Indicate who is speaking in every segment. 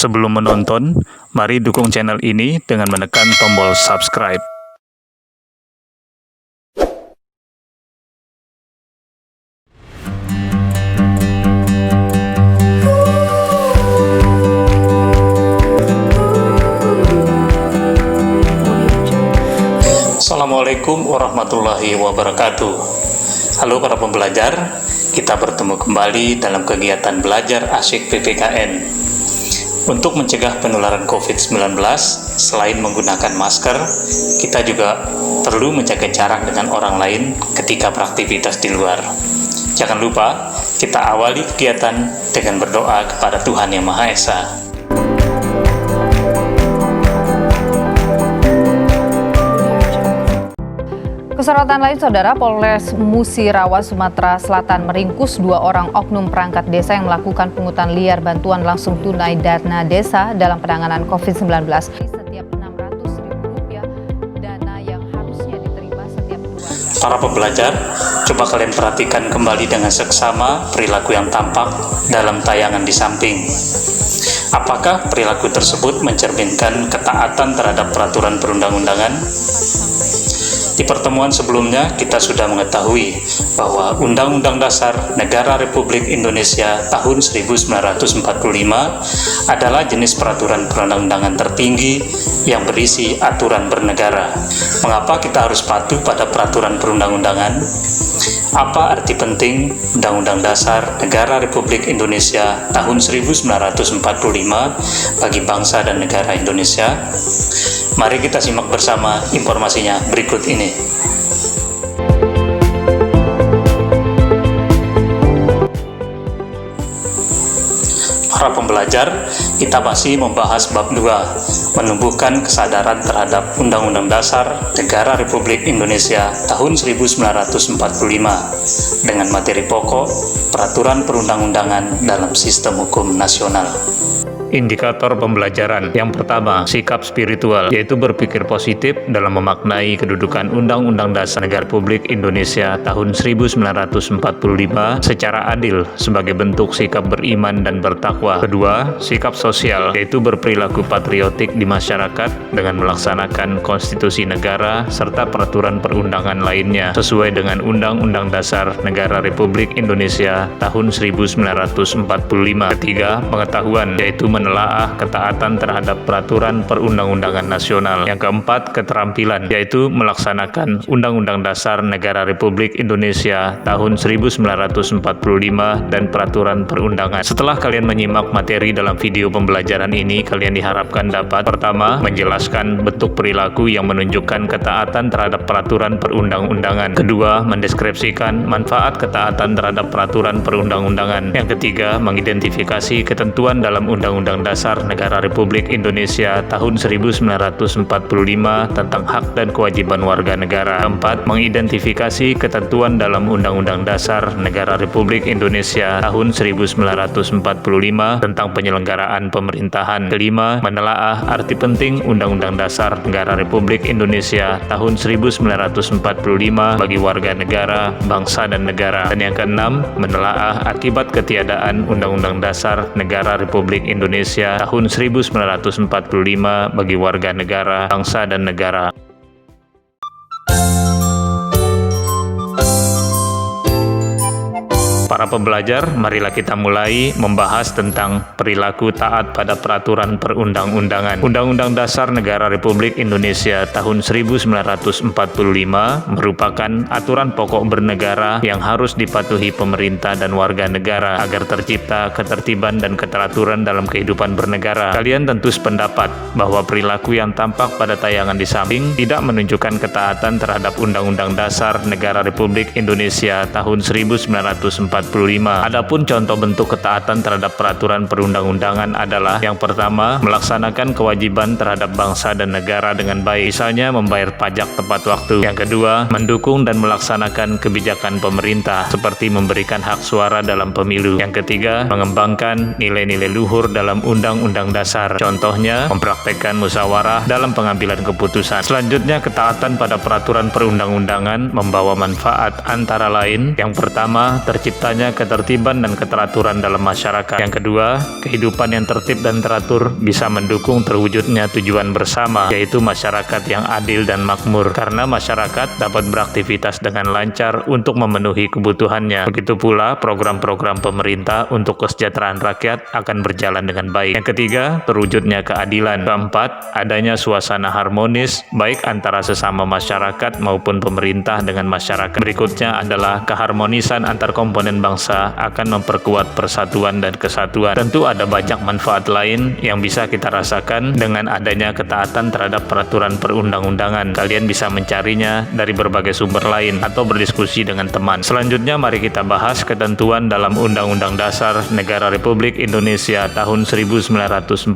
Speaker 1: Sebelum menonton, mari dukung channel ini dengan menekan tombol subscribe. Assalamualaikum warahmatullahi wabarakatuh. Halo para pembelajar, kita bertemu kembali dalam kegiatan belajar asyik PPKN. Untuk mencegah penularan COVID-19, selain menggunakan masker, kita juga perlu menjaga jarak dengan orang lain ketika beraktivitas di luar. Jangan lupa, kita awali kegiatan dengan berdoa kepada Tuhan Yang Maha Esa.
Speaker 2: Kesorotan lain, Saudara, Polres Musirawas, Sumatera Selatan meringkus 2 orang oknum perangkat desa yang melakukan pungutan liar bantuan langsung tunai dana desa dalam penanganan COVID-19. Setiap Rp600.000 dana yang harusnya diterima setiap keluarga.
Speaker 1: Para pembelajar, coba kalian perhatikan kembali dengan seksama perilaku yang tampak dalam tayangan di samping. Apakah perilaku tersebut mencerminkan ketaatan terhadap peraturan perundang-undangan? Di pertemuan sebelumnya, kita sudah mengetahui bahwa Undang-Undang Dasar Negara Republik Indonesia tahun 1945 adalah jenis peraturan perundang-undangan tertinggi yang berisi aturan bernegara. Mengapa kita harus patuh pada peraturan perundang-undangan? Apa arti penting Undang-Undang Dasar Negara Republik Indonesia tahun 1945 bagi bangsa dan negara Indonesia? Mari kita simak bersama informasinya berikut ini. Para pembelajar, kita masih membahas bab 2, menumbuhkan kesadaran terhadap Undang-Undang Dasar Negara Republik Indonesia tahun 1945 dengan materi pokok peraturan perundang-undangan dalam sistem hukum nasional. Indikator pembelajaran yang pertama, sikap spiritual, yaitu berpikir positif dalam memaknai kedudukan Undang-Undang Dasar Negara Republik Indonesia tahun 1945 secara adil sebagai bentuk sikap beriman dan bertakwa. Kedua, sikap sosial, yaitu berperilaku patriotik di masyarakat dengan melaksanakan konstitusi negara serta peraturan perundangan lainnya sesuai dengan Undang-Undang Dasar Negara Republik Indonesia tahun 1945. Ketiga, pengetahuan, yaitu menelaah ketaatan terhadap peraturan perundang-undangan nasional. Yang keempat, keterampilan, yaitu melaksanakan Undang-Undang Dasar Negara Republik Indonesia tahun 1945 dan peraturan perundangan. Setelah kalian menyimak materi dalam video pembelajaran ini, kalian diharapkan dapat: pertama, menjelaskan bentuk perilaku yang menunjukkan ketaatan terhadap peraturan perundang-undangan. Kedua, mendeskripsikan manfaat ketaatan terhadap peraturan perundang-undangan. Yang ketiga, mengidentifikasi ketentuan dalam Undang-Undang Dasar Negara Republik Indonesia tahun 1945 tentang hak dan kewajiban warga negara. Keempat, mengidentifikasi ketentuan dalam Undang-Undang Dasar Negara Republik Indonesia tahun 1945 tentang penyelenggaraan pemerintahan. Kelima, menelaah arti penting Undang-Undang Dasar Negara Republik Indonesia tahun 1945 bagi warga negara, bangsa dan negara. Dan yang keenam, menelaah akibat ketiadaan Undang-Undang Dasar Negara Republik Indonesia tahun 1945 bagi warga negara, bangsa dan negara. Para pembelajar, marilah kita mulai membahas tentang perilaku taat pada peraturan perundang-undangan. Undang-Undang Dasar Negara Republik Indonesia tahun 1945 merupakan aturan pokok bernegara yang harus dipatuhi pemerintah dan warga negara agar tercipta ketertiban dan keteraturan dalam kehidupan bernegara. Kalian tentu sependapat bahwa perilaku yang tampak pada tayangan di samping tidak menunjukkan ketaatan terhadap Undang-Undang Dasar Negara Republik Indonesia tahun 1945. Adapun contoh bentuk ketaatan terhadap peraturan perundang-undangan adalah: yang pertama, melaksanakan kewajiban terhadap bangsa dan negara dengan baik, misalnya membayar pajak tepat waktu. Yang kedua, mendukung dan melaksanakan kebijakan pemerintah seperti memberikan hak suara dalam pemilu. Yang ketiga, mengembangkan nilai-nilai luhur dalam Undang-Undang Dasar. Contohnya, mempraktekkan musyawarah dalam pengambilan keputusan. Selanjutnya, ketaatan pada peraturan perundang-undangan membawa manfaat antara lain: yang pertama, terciptanya misalnya ketertiban dan keteraturan dalam masyarakat. Yang kedua, kehidupan yang tertib dan teratur bisa mendukung terwujudnya tujuan bersama, yaitu masyarakat yang adil dan makmur, karena masyarakat dapat beraktivitas dengan lancar untuk memenuhi kebutuhannya. Begitu pula program-program pemerintah untuk kesejahteraan rakyat akan berjalan dengan baik. Yang ketiga, terwujudnya keadilan. Keempat, adanya suasana harmonis baik antara sesama masyarakat maupun pemerintah dengan masyarakat. Berikutnya adalah keharmonisan antar komponen bangsa akan memperkuat persatuan dan kesatuan. Tentu ada banyak manfaat lain yang bisa kita rasakan dengan adanya ketaatan terhadap peraturan perundang-undangan. Kalian bisa mencarinya dari berbagai sumber lain atau berdiskusi dengan teman. Selanjutnya mari kita bahas ketentuan dalam Undang-Undang Dasar Negara Republik Indonesia tahun 1945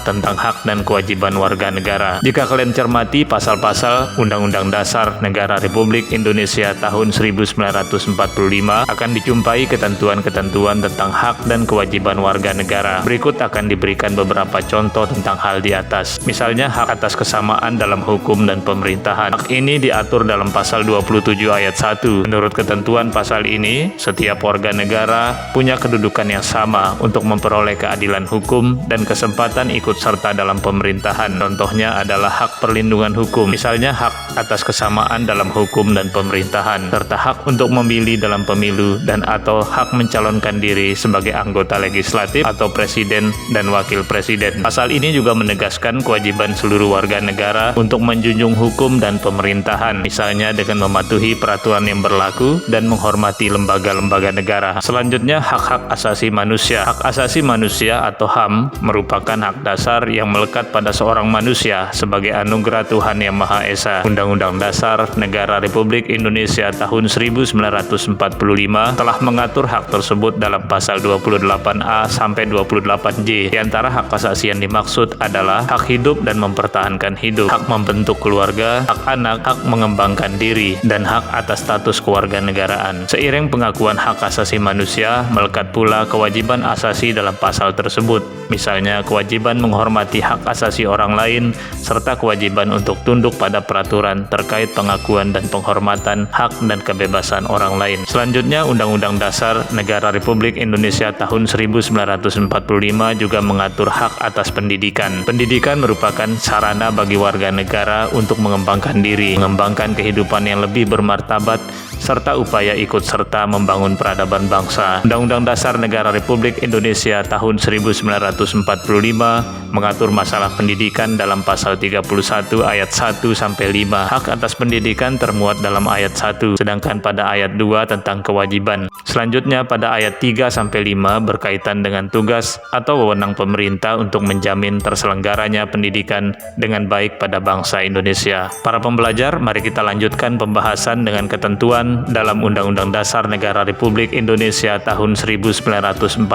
Speaker 1: tentang hak dan kewajiban warga negara. Jika kalian cermati pasal-pasal Undang-Undang Dasar Negara Republik Indonesia tahun 1945 akan dijumpai ketentuan-ketentuan tentang hak dan kewajiban warga negara. Berikut akan diberikan beberapa contoh tentang hal di atas. Misalnya hak atas kesamaan dalam hukum dan pemerintahan. Hak ini diatur dalam pasal 27 ayat 1. Menurut ketentuan pasal ini, setiap warga negara punya kedudukan yang sama untuk memperoleh keadilan hukum dan kesempatan ikut serta dalam pemerintahan. Contohnya adalah hak perlindungan hukum. Misalnya hak atas kesamaan dalam hukum dan pemerintahan, serta hak untuk memilih dalam pemilu dan atau hak mencalonkan diri sebagai anggota legislatif atau presiden dan wakil presiden. Pasal ini juga menegaskan kewajiban seluruh warga negara untuk menjunjung hukum dan pemerintahan, misalnya dengan mematuhi peraturan yang berlaku dan menghormati lembaga-lembaga negara. Selanjutnya, hak-hak asasi manusia. Hak asasi manusia atau HAM merupakan hak dasar yang melekat pada seorang manusia sebagai anugerah Tuhan Yang Maha Esa. Undang-Undang Dasar Negara Republik Indonesia tahun 1945 telah mengatur hak tersebut dalam pasal 28A sampai 28J. Di antara hak asasi yang dimaksud adalah hak hidup dan mempertahankan hidup, hak membentuk keluarga, hak anak, hak mengembangkan diri, dan hak atas status kewarganegaraan. Seiring pengakuan hak asasi manusia, melekat pula kewajiban asasi dalam pasal tersebut. Misalnya kewajiban menghormati hak asasi orang lain, serta kewajiban untuk tunduk pada peraturan terkait pengakuan dan penghormatan hak dan kebebasan orang lain. Selanjutnya, Undang-Undang Dasar Negara Republik Indonesia tahun 1945 juga mengatur hak atas pendidikan. Pendidikan merupakan sarana bagi warga negara untuk mengembangkan diri, mengembangkan kehidupan yang lebih bermartabat, serta upaya ikut serta membangun peradaban bangsa. Undang-Undang Dasar Negara Republik Indonesia tahun 1945 mengatur masalah pendidikan dalam pasal 31 ayat 1 sampai 5. Hak atas pendidikan termuat dalam ayat 1, sedangkan pada ayat 2 tentang kewajiban. Selanjutnya pada ayat 3 sampai 5 berkaitan dengan tugas atau wewenang pemerintah untuk menjamin terselenggaranya pendidikan dengan baik pada bangsa Indonesia. Para pembelajar, mari kita lanjutkan pembahasan dengan ketentuan dalam Undang-Undang Dasar Negara Republik Indonesia tahun 1945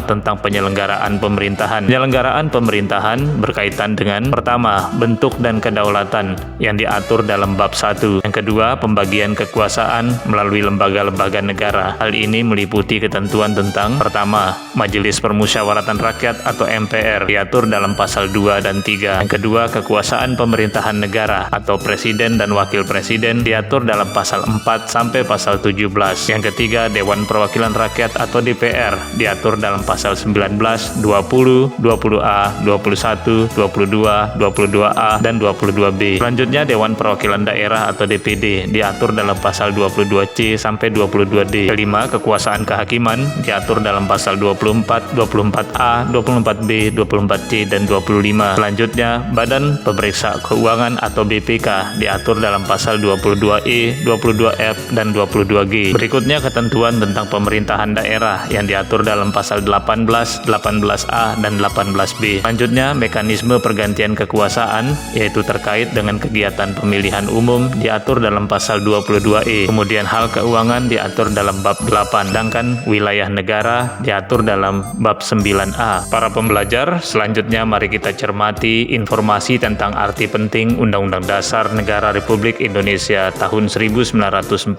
Speaker 1: tentang penyelenggaraan pemerintahan. Penyelenggaraan pemerintahan berkaitan dengan pertama, bentuk dan kedaulatan yang diatur dalam bab 1. Yang kedua, pembagian kekuasaan melalui lembaga-lembaga negara. Hal ini meliputi ketentuan tentang pertama, Majelis Permusyawaratan Rakyat atau MPR diatur dalam pasal 2 dan 3. Yang kedua, kekuasaan pemerintahan negara atau presiden dan wakil presiden diatur dalam pasal 4 sampai pasal 17. Yang ketiga, Dewan Perwakilan Rakyat atau DPR diatur dalam pasal 19, 20, 20A, 21, 22, 22A, dan 22B. Selanjutnya, Dewan Perwakilan Daerah atau DPD diatur dalam pasal 22C sampai 22D. Kelima, kekuasaan kehakiman diatur dalam pasal 24, 24A, 24B, 24C, dan 25. Selanjutnya, Badan Pemeriksa Keuangan atau BPK diatur dalam pasal 22E, 22F, dan 22G. Berikutnya ketentuan tentang pemerintahan daerah yang diatur dalam pasal 18, 18A, dan 18B. Selanjutnya, mekanisme pergantian kekuasaan yaitu terkait dengan kegiatan pemilihan umum diatur dalam pasal 22E. Kemudian hal keuangan diatur dalam bab 8, sedangkan wilayah negara diatur dalam bab 9A. Para pembelajar, selanjutnya mari kita cermati informasi tentang arti penting Undang-Undang Dasar Negara Republik Indonesia tahun 1945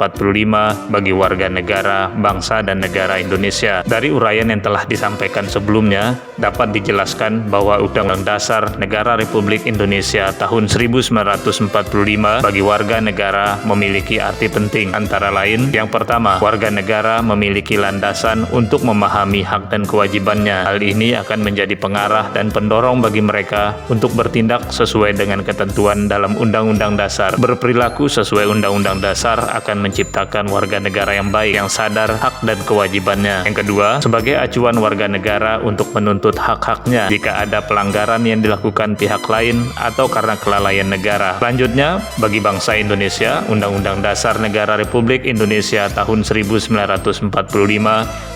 Speaker 1: bagi warga negara, bangsa, dan negara Indonesia. Dari uraian yang telah disampaikan sebelumnya, dapat dijelaskan menyatakan bahwa Undang-Undang Dasar Negara Republik Indonesia tahun 1945 bagi warga negara memiliki arti penting. Antara lain, yang pertama, warga negara memiliki landasan untuk memahami hak dan kewajibannya. Hal ini akan menjadi pengarah dan pendorong bagi mereka untuk bertindak sesuai dengan ketentuan dalam Undang-Undang Dasar. Berperilaku sesuai Undang-Undang Dasar akan menciptakan warga negara yang baik, yang sadar hak dan kewajibannya. Yang kedua, sebagai acuan warga negara untuk menuntut hak-haknya jika ada pelanggaran yang dilakukan pihak lain atau karena kelalaian negara. Selanjutnya, bagi bangsa Indonesia, Undang-Undang Dasar Negara Republik Indonesia tahun 1945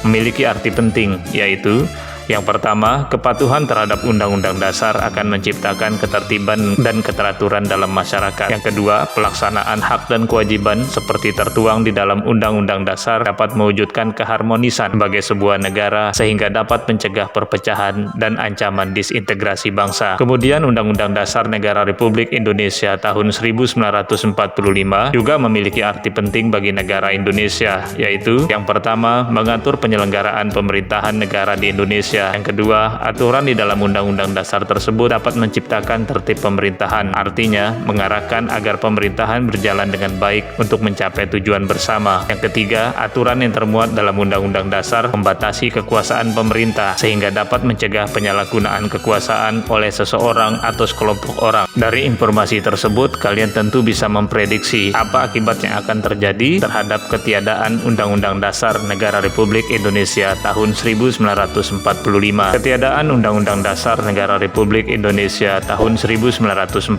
Speaker 1: memiliki arti penting, yaitu yang pertama, kepatuhan terhadap Undang-Undang Dasar akan menciptakan ketertiban dan keteraturan dalam masyarakat. Yang kedua, pelaksanaan hak dan kewajiban seperti tertuang di dalam Undang-Undang Dasar dapat mewujudkan keharmonisan sebagai sebuah negara sehingga dapat mencegah perpecahan dan ancaman disintegrasi bangsa. Kemudian, Undang-Undang Dasar Negara Republik Indonesia tahun 1945 juga memiliki arti penting bagi negara Indonesia, yaitu yang pertama, mengatur penyelenggaraan pemerintahan negara di Indonesia. Yang kedua, aturan di dalam Undang-Undang Dasar tersebut dapat menciptakan tertib pemerintahan, artinya mengarahkan agar pemerintahan berjalan dengan baik untuk mencapai tujuan bersama. Yang ketiga, aturan yang termuat dalam Undang-Undang Dasar membatasi kekuasaan pemerintah sehingga dapat mencegah penyalahgunaan kekuasaan oleh seseorang atau sekelompok orang. Dari informasi tersebut, kalian tentu bisa memprediksi apa akibat yang akan terjadi terhadap ketiadaan Undang-Undang Dasar Negara Republik Indonesia tahun 1945. Ketiadaan Undang-Undang Dasar Negara Republik Indonesia tahun 1945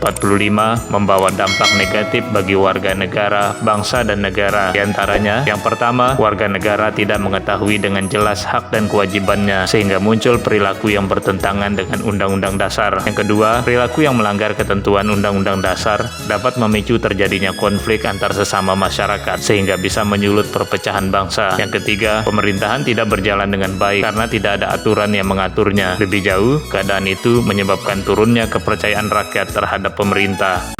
Speaker 1: membawa dampak negatif bagi warga negara, bangsa, dan negara. Di antaranya, yang pertama, warga negara tidak mengetahui dengan jelas hak dan kewajibannya, sehingga muncul perilaku yang bertentangan dengan Undang-Undang Dasar. Yang kedua, perilaku yang melanggar ketentuan Undang-Undang Dasar dapat memicu terjadinya konflik antar sesama masyarakat, sehingga bisa menyulut perpecahan bangsa. Yang ketiga, pemerintahan tidak berjalan dengan baik karena tidak ada aturan yang mengaturnya. Lebih jauh, keadaan itu menyebabkan turunnya kepercayaan rakyat terhadap pemerintah.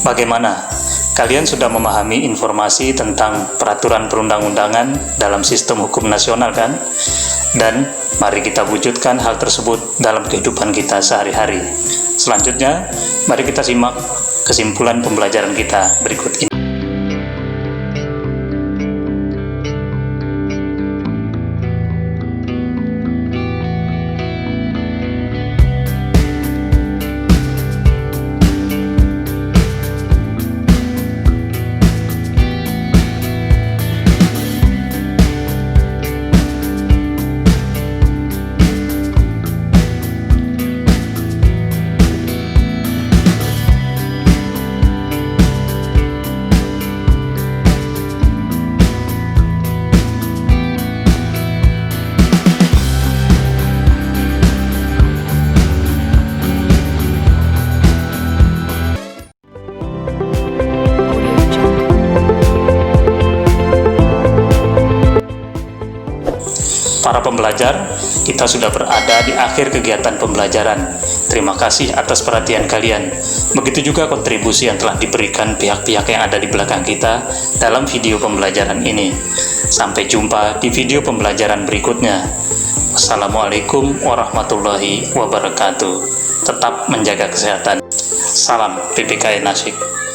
Speaker 3: Bagaimana? Kalian sudah memahami informasi tentang peraturan perundang-undangan dalam sistem hukum nasional, kan? Dan mari kita wujudkan hal tersebut dalam kehidupan kita sehari-hari. Selanjutnya, mari kita simak kesimpulan pembelajaran kita berikut ini. Para pembelajar, kita sudah berada di akhir kegiatan pembelajaran. Terima kasih atas perhatian kalian. Begitu juga kontribusi yang telah diberikan pihak-pihak yang ada di belakang kita dalam video pembelajaran ini. Sampai jumpa di video pembelajaran berikutnya. Wassalamualaikum warahmatullahi wabarakatuh. Tetap menjaga kesehatan. Salam PPKN Nasik.